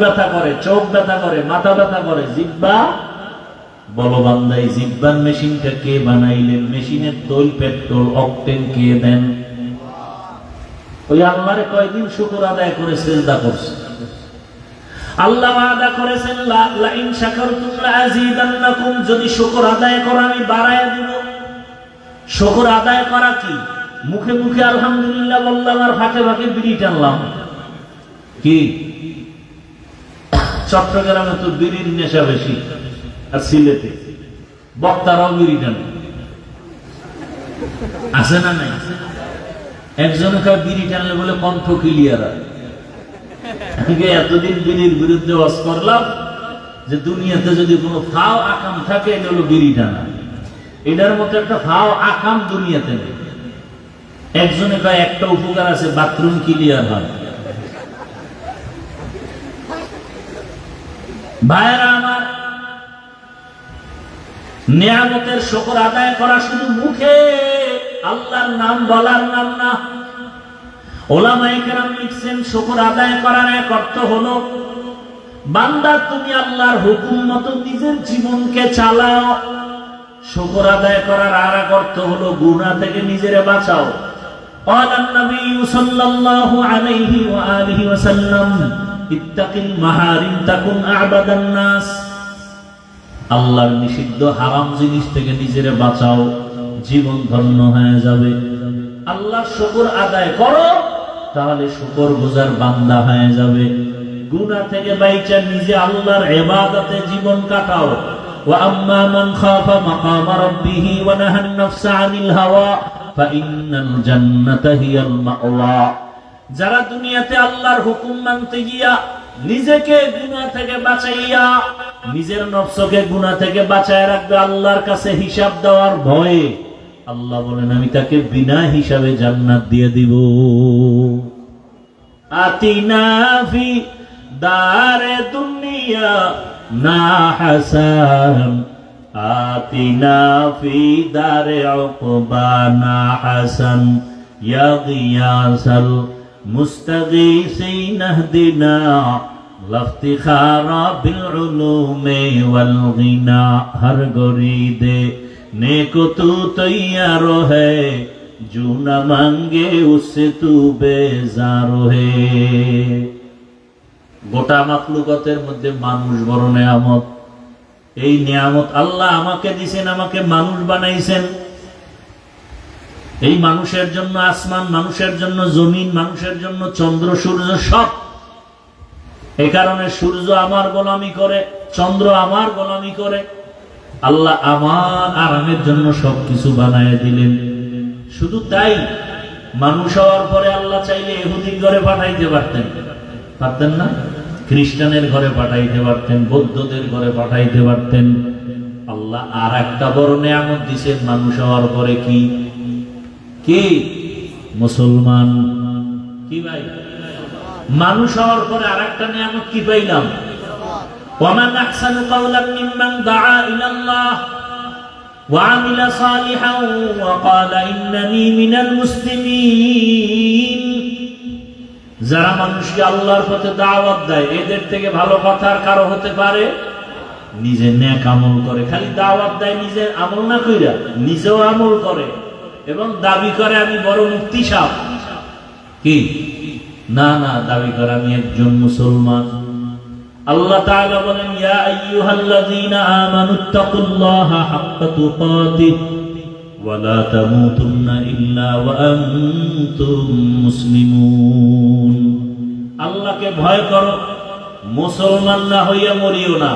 ব্যথা করে, চোখ ব্যথা করে, মাথা ব্যথা করে, জিহ্বা বলো বান্দা এই জিহ্বার মেশিনটা কে বানাইলেন? মেশিনের তৈল, পেট্রোল, অকটেন কে দেন? ওই আল্লাহরে কয়দিন শুকর আদায় করে সিজদা করছে। আল্লাহ ওয়াদা করেছেন লা ইন শাকারতুম লাযীদান্নাকুম, যদি শুকর আদায় করো আমি বাড়ায়া দিব। শুকর আদায় করা কি? মুখে মুখে আলহামদুলিল্লাহ বললাম আর ফাঁকে ফাঁকে বিড়ি টানলাম কি? চট্টগ্রামে তো বিড়ির নেশা বেশি, আর সিলেটে বক্তারাও বিড়ি টানে, আছে না নাই? একজনে বিড়ি টানলে বলে কণ্ঠ ক্লিয়ার হয়। এতদিন বিড়ির বিরুদ্ধে ওয়াজ করলাম যে দুনিয়াতে যদি কোনো ফাও আকাম থাকে এটা হলো বিড়ি টানা। এটার মতো একটা ফাও আকাম দুনিয়াতে নেই। একজনে কয় একটা উপকার আছে, বাথরুম ক্লিয়ার হয়। ভাইরা আমার, নিয়ামতের শুকর আদায় করা শুধু মুখে, আল্লাহর নাম বলার নাম না। ওলামায়ে কেরাম লিখছেন শুকর আদায় করার এক অর্থ হলো বান্দা তুমি আল্লাহর হুকুম মতো নিজের জীবনকে চালাও। শুকর আদায় করার আর এক অর্থ হলো গুনাহ থেকে নিজেরে বাঁচাও। ক্বালান নবী সাল্লাল্লাহু আলাইহি ওয়া আলিহি ওয়াসাল্লাম ইত্তাকিল মাহারিম তাকুন আ'বাদান নাস। আল্লাহর নিষিদ্ধ হারাম জিনিস থেকে নিজেরে বাঁচাও, জীবন ধন্য হয়ে যাবে। আল্লাহর শুকর আদায় করো, তাহলে শুকরগুজার বান্দা হয়ে যাবে। গুনাহ থেকে বাইচা নিজে আল্লাহর ইবাদতে জীবন কাটাও। ওয়া আম্মা মান খাফা মাকামা রাব্বিহি ওয়া নাহান নাফসা আনিল হাওয়া ফাইন্নাল জান্নাতা হিয়াল মাওয়া। যারা দুনিয়াতে আল্লাহর হুকুম মানতে গিয়া নিজেকে গুনাহ থেকে বাঁচাইয়া নিজের নফসকে গুনাহ থেকে বাঁচায় রাখবে আল্লাহর কাছে হিসাব দেওয়ার ভয়ে, আল্লাহ বলেন আমি তাকে বিনা হিসাবে জান্নাত দিয়ে দিব। আতিনা ফি দারে দুনিয়া না হাসান, আতিনা ফি দারে উকবা না হাসান, ইয়া গিয়াসাল মুস্তাগীসিন ইহদিনা লাফতিখারা বিল উলুমি ওয়াল গিনা। হর গরিদে नेको तू तैयार है, जो न मांगे उससे तू बेजार है। গোটা মাখলুকাতের মধ্যে মানুষ বড় নিয়ামত। এই নিয়ামত আল্লাহ আমাকে দিয়েছেন, আমাকে মানুষ বানাইছেন। এই মানুষের জন্য আসমান, মানুষের জন্য জমিন, মানুষের জন্য চন্দ্র সূর্য সব। এই কারণে সূর্য আমার গোলামি করে, চন্দ্র আমার গোলামি করে। আল্লাহ আমার আরামের জন্য সবকিছু বানায় দিলেন। শুধু তাই, মানুষ হওয়ার পরে আল্লাহ চাইলে ইহুদির ঘরে পাঠাইতে পারতেন, পারতেন না? খ্রিস্টানের ঘরে পাঠাইতে পারতেন, বৌদ্ধদের ঘরে পাঠাইতে পারতেন। আল্লাহ আর একটা বড় নিয়ামত দিয়েছেন মানুষ হওয়ার পরে। কি কি? মুসলমান। কি ভাই? মানুষ হওয়ার পরে আর একটা নিয়ামত কি পাইলাম? ومن أحسن قولا ممن دعا إلى الله وعمل صالحا وقال إنني من المسلمين। যারা মানুষকে আল্লাহর পথে দাওয়াত দেয়, এদের থেকে ভালো কথা আর কারো হতে পারে? নিজে নেক আমল করে, খালি দাওয়াত দেয়, নিজে আমল না কইরা নিজেও আমল করে এবং দাবি করে আমি বড় মুফতি সাহেব। কি? না না, দাবি করে আমি একজন মুসলমান। আল্লাহ তাআলা বলেন ইয়া আইয়ুহাল্লাযীনা আমানুত্তাকুল্লাহা হাক্কা তুকাতিহ ওয়া লা তামুতুন্না ইল্লা ওয়া আনতুম মুসলিমুন। আল্লাহকে ভয় করো, মুসলমান না হইয়া মরিও না।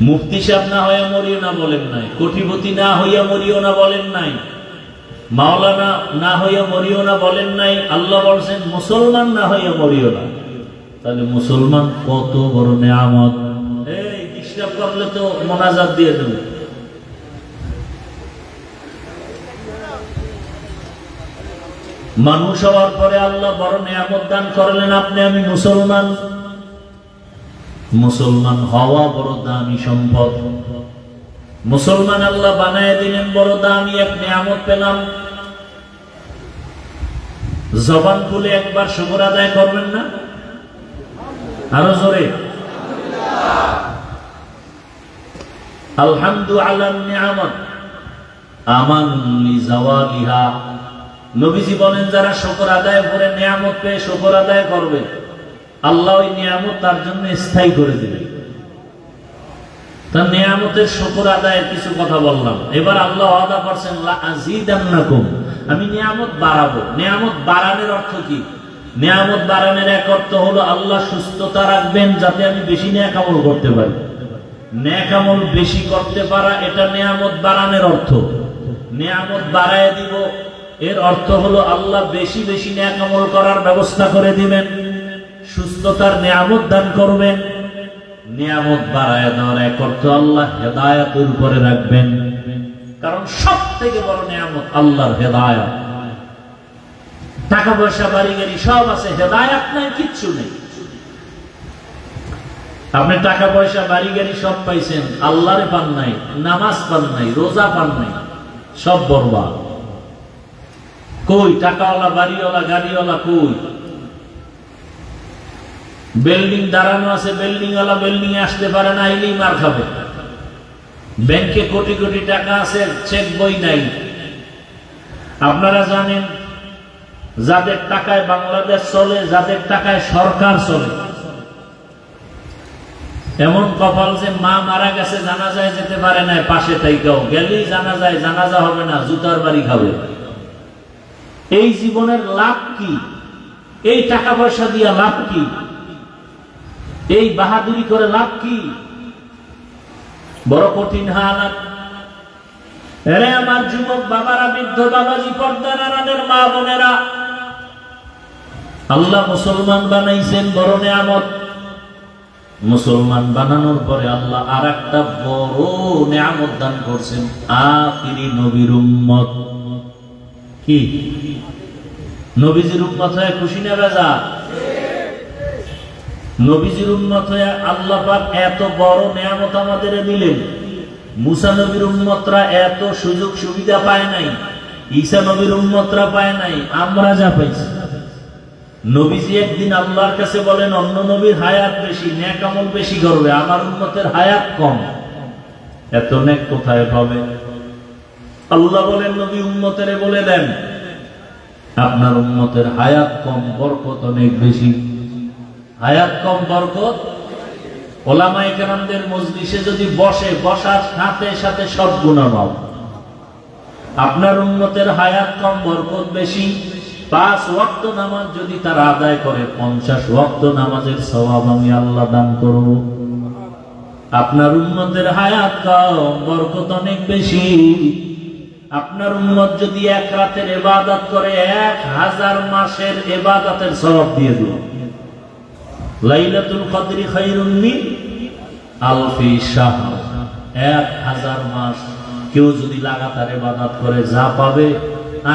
মুফতি সাহেব না হইয়া মরিও না বলেন নাই, কোটিপতি না হইয়া মরিও না বলেন নাই, মাওলানা না হইয়া মরিও না বলেন নাই। আল্লাহ বলেন মুসলমান না হইয়া মরিও না। তাহলে মুসলমান কত বড় নিয়ামত। এই ডিস্টার্ব করলে তো মোনাজাত দিয়ে দেবে। মানুষ হওয়ার পরে আল্লাহ বড় নিয়ামত দান করলেন, আপনি আমি মুসলমান। মুসলমান হওয়া বড় দামি সম্পদ। মুসলমান আল্লাহ বানায় দিলেন, বড় দামি এক নিয়ামত পেলাম। জবান খুলে একবার শুকর আদায় করবেন না? আরো জোরে আলহামদু আলা নিয়ামত আমানুন লিজাওয়ালিহা। নবীজি বলেন যারা শুকর আদায় করে নিয়ামত পেয়ে শুকর আদায় করবে, আল্লাহ ওই নিয়ামত তার জন্য স্থায়ী করে দিবে। তার নিয়ামতের শুকর আদায়ের কিছু কথা বললাম। এবার আল্লাহ ওয়াদা করছেন লা আযীদান্নাকুম, আমি নিয়ামত বাড়াবো। নিয়ামত বাড়ানোর অর্থ কি? নিয়ামত বাড়ানোর এক অর্থ হলো আল্লাহ সুস্থতা রাখবেন যাতে আমি বেশি নেক আমল করতে পারি। নেক আমল বেশি করতে পারা এটা নিয়ামত বাড়ানোর অর্থ। নিয়ামত বাড়ায় দিব এর অর্থ হলো আল্লাহ বেশি বেশি নেক আমল করার ব্যবস্থা করে দিবেন, সুস্থতার নিয়ামত দান করবেন। নিয়ামত বাড়ায় দেওয়ার এক অর্থ আল্লাহ হেদায়েতের উপরে রাখবেন, কারণ সব থেকে বড় নিয়ামত আল্লাহর হেদায়েত। টাকা পয়সা বাড়ি গাড়ি সব আছে, হেদায়েত নাই, কিচ্ছু নেই। আপনি টাকা পয়সা বাড়ি গাড়ি সব পাইছেন, আল্লাহরে পান নাই, নামাজ পান নাই, রোজা পান নাই, সব বরবাদ। কই টাকাওয়ালা বাড়িওয়ালা গাড়িওয়ালা কই? বিল্ডিং দাঁড়ানো আছে, বিল্ডিং ওয়ালা বিল্ডিং এ আসতে পারে না, এলেই মার খাবে। ব্যাংকে কোটি কোটি টাকা আছে, চেক বই নাই। আপনারা জানেন যাদের টাকায় বাংলাদেশ চলে, যাদের টাকায় সরকার চলে, এমন কপাল যে মা মারা গেছে জানাজায় যেতে পারে না, পাশে তাইকাও গেলেই জানাজায় জানাজা হবে না, জুতার বাড়ি খাবে। এই জীবনের লাভ কি? এই টাকা পয়সা দিয়া লাভ কি? এই বাহাদুরি করে লাভ কি? বড় কঠিন হালাত। এরে আমার যুবক বাবারা, বৃদ্ধ বাবাজি, পর্দার আড়ালের মা বোনেরা, আল্লাহ মুসলমান বানাইছেন, বড় নিয়ামত। মুসলমান বানানোর পরে আল্লাহ আর একটা বড় নিয়ামত দান করছেন, আখিরি নবীর উম্মত। কি? নবীজির উম্মত হয়ে খুশি না বেজার? নবীজির উম্মত হয়ে আল্লাহ পাক এত বড় নিয়ামত আমাদের দিলেন। মুসা নবীর উম্মতরা এত সুযোগ সুবিধা পায় নাই, ঈসা নবীর উম্মতরা পায় নাই, আমরা যা পাইছি। নবীজি একদিন আল্লাহর কাছে বলেন অন্য নবীর হায়াত বেশি, নেক আমল বেশি করবে, আমার উম্মতের হায়াত কম, এত নেক কোথায় পাবে? আল্লাহ বলেন নবী উম্মতের বলে দেন আপনার উম্মতের হায়াত কম, বরকত অনেক বেশি। হায়াত কম, বরকত। ওলামায়ে কেরামদের মজলিসে যদি বসে, বসার সাথে সাথে সব গুনাহ মাফ। আপনার উম্মতের হায়াত কম, বরকত বেশি। 5 ওয়াক্ত নামাজ যদি তারা আদায় করে, 50 ওয়াক্ত নামাজের সওয়াব আমি আল্লাহ দান করব। আপনার উম্মতের হায়াত কম, বরকত অনেক বেশি। আপনার উম্মত যদি এক রাতের ইবাদত করে, 1000 মাসের ইবাদতের সওয়াব দিয়ে দিল। লাইলাতুল কদরি খায়রুম মিন আলফি শাহর, 1000 মাস কেউ যদি লাগাতার ইবাদত করে যা পাবে,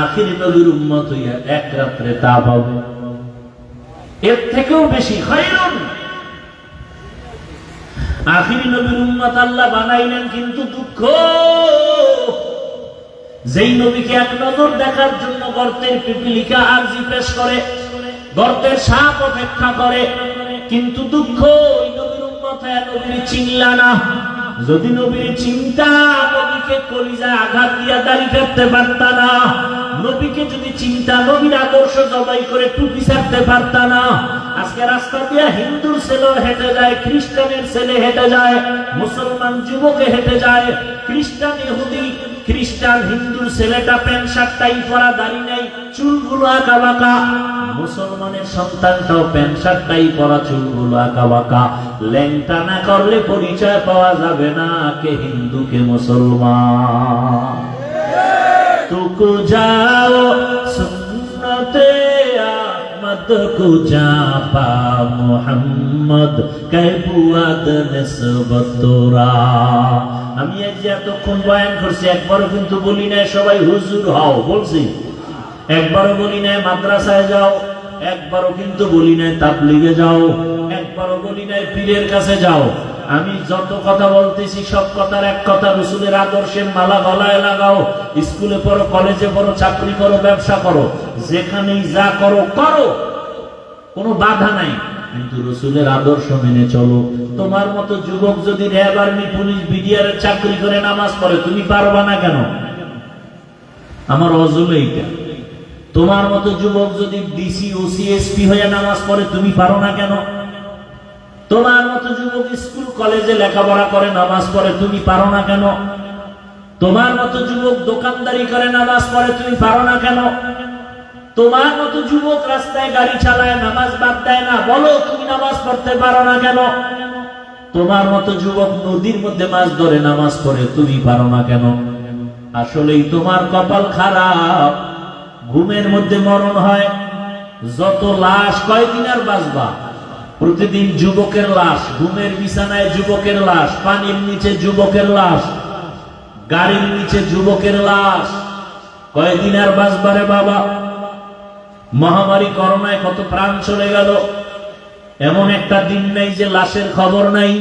আখিরি নবীর উম্মত হইয়া এক রাত্রে তা পাবে, এর থেকেও বেশি। খায়রুন, আখিরি নবীর উম্মত আল্লাহ বানাইলেন, কিন্তু দুঃখ, যেই নবীকে এক নজর দেখার জন্য গর্তের পিপিলিকা আরজি পেশ করে, গর্তের সাপ অপেক্ষা করে, কিন্তু দুঃখ ওই নবীর উম্মত নবীর চিনলা না। যদি নবীর চিন্তা, নবীকে কলিজায় আঘাত দিয়া দাড়ি কাটতে পারতা না। নবীকে যদি চিন্তা, নবীর আদর্শ জবাই করে টুপি ছাড়তে পারতা না। আজকে রাস্তা দিয়ে হিন্দুর ছেলে হেঁটে যায়, খ্রিস্টানের ছেলে হেঁটে যায়, মুসলমান যুবকে হেঁটে যায়, খ্রিস্টান ইহুদি, খ্রিস্টান হিন্দুর ছেলেটা প্যান্ট শার্ট টাই পরা, দাড়ি নাই, চুলগুলো আঁকা বাঁকা। মুসলমানের সন্তানটাও প্যান্ট শার্ট টাই পরা, চুলগুলো আঁকা বাঁকা। ল্যাংটা না করলে পরিচয় পাওয়া যাবে না কে হিন্দু কে মুসলমান। তুকু যাও সুন্নতে আহমদ কো জাপা মুহাম্মদ কে বুয়াদ নিসবত তোরা। আমি আজ এতক্ষণ বয়ান করছি, একবারও কিন্তু বলি না সবাই হুজুর হও, বলছি। একবারও বলি না মাদ্রাসায় যাও, একবারও কিন্তু বলি না তাবলীগে যাও, একবারও বলি না পীরের কাছে যাও। আমি যত কথা বলতেছি সব কথার এক কথা, রাসূলের আদর্শের মালা গলায় লাগাও। স্কুলে পড়ো, কলেজে পড়ো, চাকরি করো, ব্যবসা করো, যেখানেই যা করো করো, কোনো বাধা নাই। কিন্তু রসুলের আদর্শ মেনে চলো। তোমার মতো যুবক যদি র্যাব, আর্মি, পুলিশ, বিডিআর এর চাকরি করে নামাজ পড়ে, তুমি পারবা না কেন? আমার অজল এইটা। তোমার মতো যুবক যদি ডিসি, ওসি, এসপি হয়ে নামাজ পড়ে, তুমি পারো না কেন? তোমার মতো যুবক স্কুল কলেজে লেখাপড়া করে নামাজ পড়ে, তুমি পারো না কেন? তোমার মতো যুবক দোকানদারি করে নামাজ পড়ে, তুমি পারো না কেন? তোমার মতো যুবক রাস্তায় গাড়ি চালায়, নামাজ বাদ দেয় না, বলো তুমি নামাজ পড়তে পারো না কেন? তোমার মতো যুবক নদীর মধ্যে মাছ ধরে নামাজ পড়ে, তুমি পারো না কেন? আসলেই তোমার কপাল খারাপ। ঘুমের মধ্যে মরণ হয়। যত লাশ, কয়দিন আর বাঁচবা? প্রতিদিন যুবকের লাশ, ঘুমের বিছানায় যুবকের লাশ, পানির নিচে যুবকের লাশ, গাড়ির নিচে যুবকের লাশ। কয়দিন আর বাঁচবারে বাবা? মহামারী করোনায় কত প্রাণ চলে গেল। এমন একটা দিন নাই যে লাশের খবর নাই।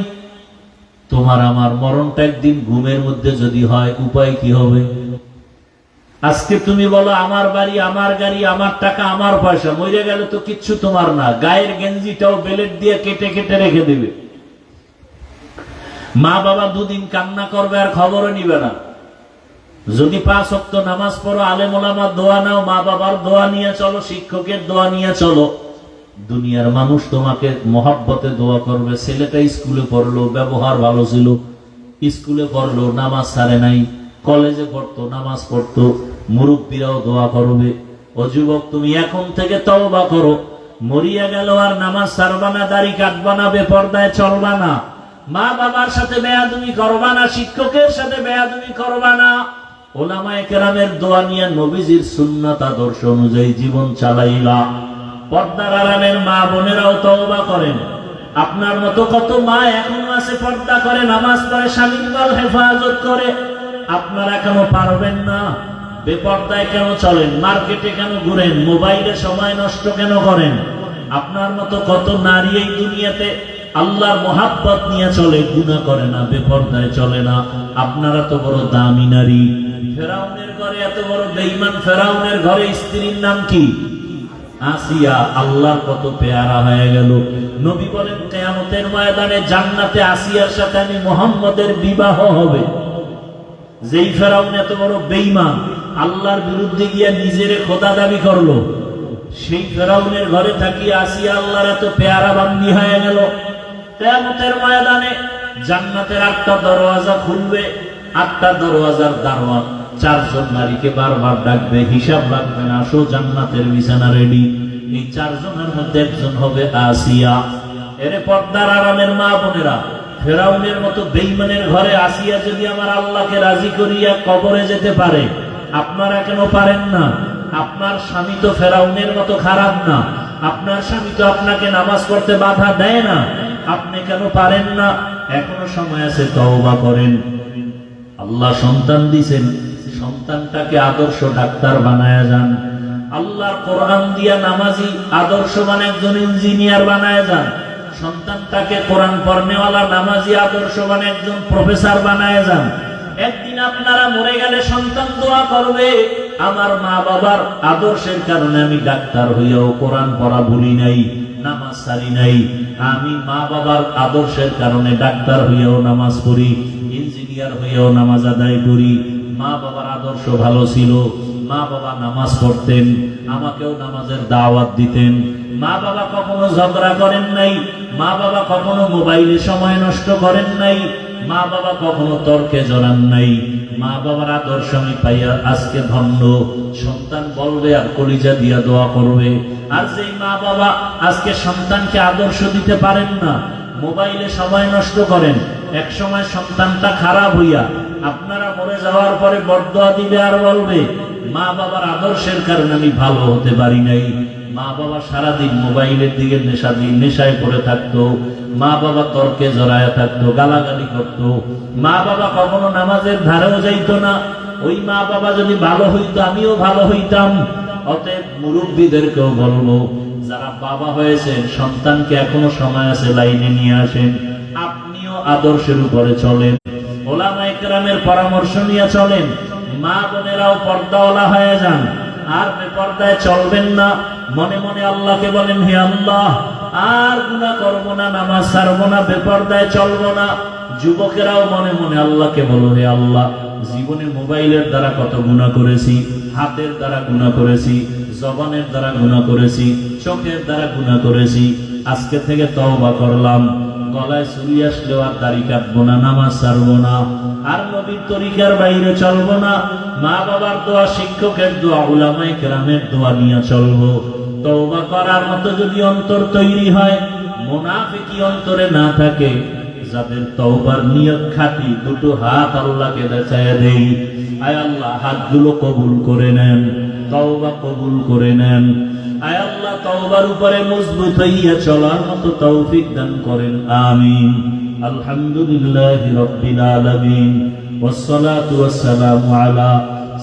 তোমার আমার মরণটা একদিন ঘুমের মধ্যে যদি হয়, উপায় কি হবে? আজকে তুমি বলো আমার বাড়ি, আমার গাড়ি, আমার টাকা, আমার পয়সা, মরে গেলে তো কিচ্ছু তোমার না। গায়ের গেঞ্জিটাও বেলেট দিয়ে কেটে কেটে রেখে দেবে। মা বাবা দুদিন কান্না করবে আর খবরও নিবে না। যদি 5 ওয়াক্ত নামাজ পড়ো, আলেম ওলামার দোয়া নাও, মা বাবার দোয়া নিয়ে চলো, শিক্ষকের দোয়া নিয়ে চলো, দুনিয়ার মানুষ তোমাকে মহব্বতে দোয়া করবে। ছেলেটা স্কুলে পড়লো, ব্যবহার ভালো ছিল, স্কুলে পড়লো, নামাজ ছাড়ে নাই, কলেজে পড়তো, নামাজ পড়তো, মুরব্বীরাও দোয়া করবে। ও যুবক, তুমি এখন থেকে তওবা করো। মরিয়া গেল আর নামাজ ছাড়বা না, দাড়ি কাটবা না, বেপরদায় চলবা না, মা বাবার সাথে বেয়াদবি করবা না, শিক্ষকের সাথে বেয়াদবি করবা না। ওলামায়ে কেরামের দোয়া নিয়ে নবীজির সুন্নাত আদর্শ অনুযায়ী জীবন চালাইলা। পর্দার আড়ালের মা বোনেরাও তওবা করেন। আপনার মতো কত মা এখনো আছে, পর্দা করে, নামাজ পড়ে, স্বামীর মাল হেফাজত করে। আপনারা কেন পারবেন না? বেপর্দায় কেন চলেন? মার্কেটে কেন ঘুরেন? মোবাইলে সময় নষ্ট কেন করেন? আপনার মতো কত নারী এই দুনিয়াতে আল্লাহর মোহাব্বত নিয়ে চলে, গুনাহ করে না, বেপর্দায় চলে না। আপনারা তো বড় দামি নারী। ফেরাউনের ঘরে এত বড় বেঈমান, ফেরাউনের ঘরে স্ত্রীর নাম কি? আসিয়া। আল্লাহর কত পেয়ারা হয়ে গেল। নবী বলেন কিয়ামতের ময়দানে জান্নাতে আসিয়ার সাথে আমি মুহাম্মদের বিবাহ হবে। যেই ফেরাউন এত বড় বেঈমান, আল্লাহর বিরুদ্ধে গিয়া নিজেরে খোদা দাবি করলো, সেই ফেরাউনের ঘরে থাকি আসিয়া আল্লাহর এত পেয়ারা বান্দি হয়ে গেল। কিয়ামতের ময়দানে জান্নাতের 8টা দরওয়াজা খুলবে। 8টা দরওয়াজার দারোয়ান 4 জন নারীকে বারবার ডাকবে, হিসাব রাখবেন, আসো জান্নাতের বিছানা রেডি। এই 4 জনের মধ্যে একজন হবে আসিয়া। এর পর্দার আরামের মা বোনেরা, ফেরাউনের মতো বেঈমানের ঘরে আসিয়া যদি আমার আল্লাহকে রাজি করিয়া কবরে যেতে পারে, আপনারা কেন পারেন না? আপনার স্বামী তো ফেরাউনের মতো খারাপ না। আপনার স্বামী তো আপনাকে নামাজ পড়তে বাধা দেয় না। আপনি কেন পারেন না? এখনো সময় আছে, তওবা করেন। আল্লাহ সন্তান দিয়েছেন, সন্তানটাকে আদর্শ ডাক্তার বানায়া যান। আল্লাহর কোরআন দিয়া নামাজি, আদর্শবান একজন ইঞ্জিনিয়ার বানায়া যান। সন্তানটাকে কোরআন পড়নেওয়ালা, নামাজি, আদর্শবান একজন প্রফেসর বানায়া যান। একদিন আপনারা মরে গেলে সন্তান দোয়া করবে, আমার মা বাবার আদর্শের কারণে আমি ডাক্তার হইয়াও কোরআন পড়া ভুলি নাই, নামাজ ছাড়ি নাই। আমি মা বাবার আদর্শের কারণে ডাক্তার হইয়াও নামাজ পড়ি, ইঞ্জিনিয়ার হইয়াও নামাজ আদায় করি। মা বাবার আদর্শ ভালো ছিল, মা বাবা নামাজ পড়তেন, আমাকেও নামাজের দাওয়াত দিতেন। মা বাবা কখনো ঝগড়া করেন নাই, মা বাবা কখনো মোবাইলে সময় নষ্ট করেন নাই, মা বাবা কখনো তর্কে জড়ান নাই। মা বাবার আদর্শ আমি পাইয়া আজকে ধন্য। সন্তান বলবে আর কলিজা দিয়া দোয়া করবে। আর যেই মা বাবা আজকে সন্তানকে আদর্শ দিতে পারেন না, মোবাইলে সময় নষ্ট করেন, এক সময় সন্তানটা খারাপ হইয়া আপনারা মরে যাওয়ার পরে বরদোয়া দিবে আর বলবে মা বাবার আদর্শের কারণে আমি ভালো হতে পারি নাই। মা বাবা সারাদিন মোবাইলের দিকে নেশায় পড়ে থাকতো, মা বাবা তর্কে জড়ায় থাকতো, গালাগালি করতো, মা বাবা কখনো নামাজের ধারেও যাইতো না। ওই মা বাবা যদি ভালো হইতো, আমিও ভালো হইতাম। অতএব মুরব্বীদেরকেও বলবো, যারা বাবা হয়েছেন, সন্তানকে এখনো সময় আছে, লাইনে নিয়ে আসেন। আপনিও আদর্শের উপরে চলেন, ওলামায়ে কেরামের পরামর্শ নিয়ে চলেন। মা বোনেরাও পর্দাওয়ালা হয়ে যান, আর বেপর্দায় চলবেন না। মনে মনে আল্লাহকে বলেন, হে আল্লাহ, আর গুনাহ করব না, নামাজ ছাড়বো না, বেপরদায় চলবো না। যুবকেরাও মনে মনে আল্লাহকে বলো, হে আল্লাহ, জীবনে মোবাইলের দ্বারা কত গুনাহ করেছি, হাতের দ্বারা গুনাহ করেছি, জবানের দ্বারা গুনাহ করেছি, চোখের দ্বারা গুনাহ করেছি। আজকে থেকে তওবা করলাম, গলায় চুরি আসলেও আর দাড়ি কাটবো না, নামাজ ছাড়বো না, আর নবীর তরিকার বাইরে চলবো না। মা বাবার দোয়া, শিক্ষকের দোয়া, উলামায়ে কেরামের দোয়া নিয়ে চলবো। তওবা করার মতো যদি অন্তর তৈরি হয়, মুনাফিকি অন্তরে না থাকে, যাদের তওবার নিয়ত খাঁটি, দুটো হাত আল্লাহকে দেখায় দেই। আয় আল্লাহ, হাতগুলো কবুল করে নেন, তওবা কবুল করে নেন। আয় আল্লাহ, তওবার উপরে মজবুত হইয়া চলার মতো তৌফিক দান করেন, আমিন। আলহামদুলিল্লাহি রাব্বিল আলামিন, ওয়াসসালাতু ওয়াসসালামু আলা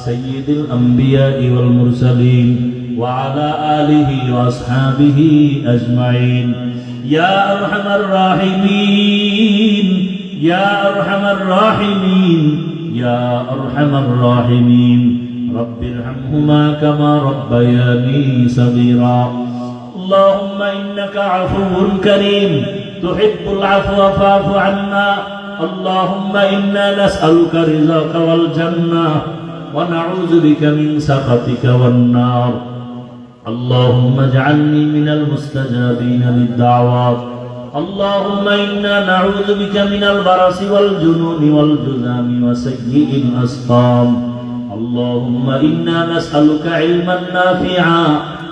সাইয়্যিদিল আমবিয়াই ওয়াল মুরসালিন ওয়া আলা আলিহি ওয়া আসহাবিহি আজমাইন। ইয়া আরহামার রাহিমিন, ইয়া আরহামার রাহিমিন, ইয়া আরহামার রাহিমিন। رب ارحمهما كما ربياني صغيرا. اللهم إنك عفو كريم تحب العفو فاعف عنا. اللهم إنا نسألك رضاك والجنة ونعوذ بك من سخطك والنار. اللهم اجعلني من المستجابين للدعوات. اللهم إنا نعوذ بك من البرص والجنون والجذام وسيء الأسقام. اللهم إنا نسألك علما نافعا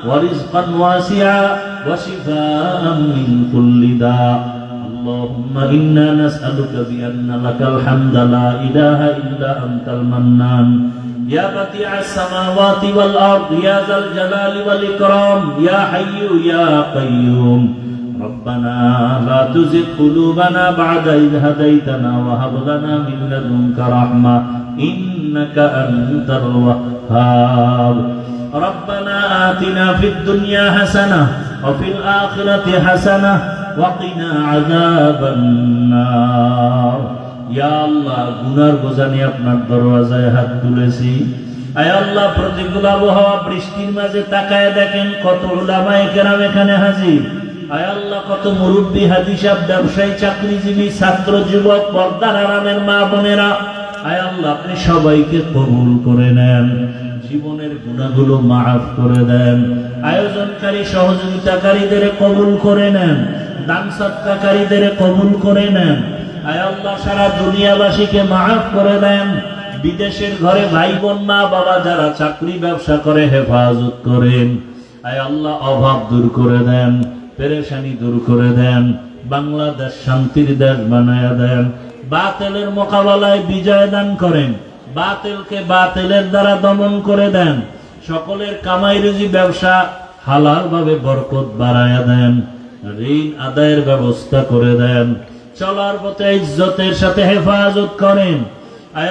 ورزقا واسعا وشفاء من كل داء. اللهم إنا نسألك بأن لك الحمد لا إله إلا أنت المنان يا بديع السماوات والأرض يا ذا الجلال والإكرام يا حي يا قيوم. ربنا لا تزغ قلوبنا بعد إذ هديتنا وهب لنا من لدنك رحمة إنك أنت الوهاب. ربنا آتنا في الدنيا حسنة وفي الآخرة حسنة وقنا عذاب النار. يا الله, গুনার বোঝা নিয়ে আপনার দরওয়াজায় হাত তুলেছি। আয় আল্লাহ, প্রতিকূল আবহাওয়া, বৃষ্টির মাঝে তাকায় দেখেন কত উলামায়ে কেরাম এখানে হাজির। আয় আল্লাহ, কত মুরব্বী, হাজি সাহেব, ব্যবসায়ী, চাকরিজীবী, ছাত্র, যুবক, পর্দার আরামের মা বোনেরা, আয় আল্লাহ, আপনি সবাইকে কবুল করে নেন, জীবনের গুনাহগুলো মাফ করে দেন। আয়োজনকারী, সহযোগিতাকারীদের কবুল করে নেন, দান সদকাকারীদের কবুল করে নেন। আয় আল্লাহ, সারা দুনিয়াবাসীকে মাফ করে দেন। বিদেশের ঘরে ভাই বোন, মা বাবা যারা চাকরি ব্যবসা করে, হেফাজত করেন। আয় আল্লাহ, অভাব দূর করে দেন, পেরেশানি দূর করে দেন। বাংলাদেশ শান্তির দেশ বানায়া দেন। বাতিলের মোকাবেলায় বিজয় দান করেন, বাতিলকে বাতিলের দ্বারা দমন করে দেন। সকলের কামাই রুজি, ব্যবসা হালাল ভাবে বরকত বাড়ায়া দেন। ঋণ আদায়ের ব্যবস্থা করে দেন। চলার পথে ইজ্জতের সাথে হেফাজত করেন।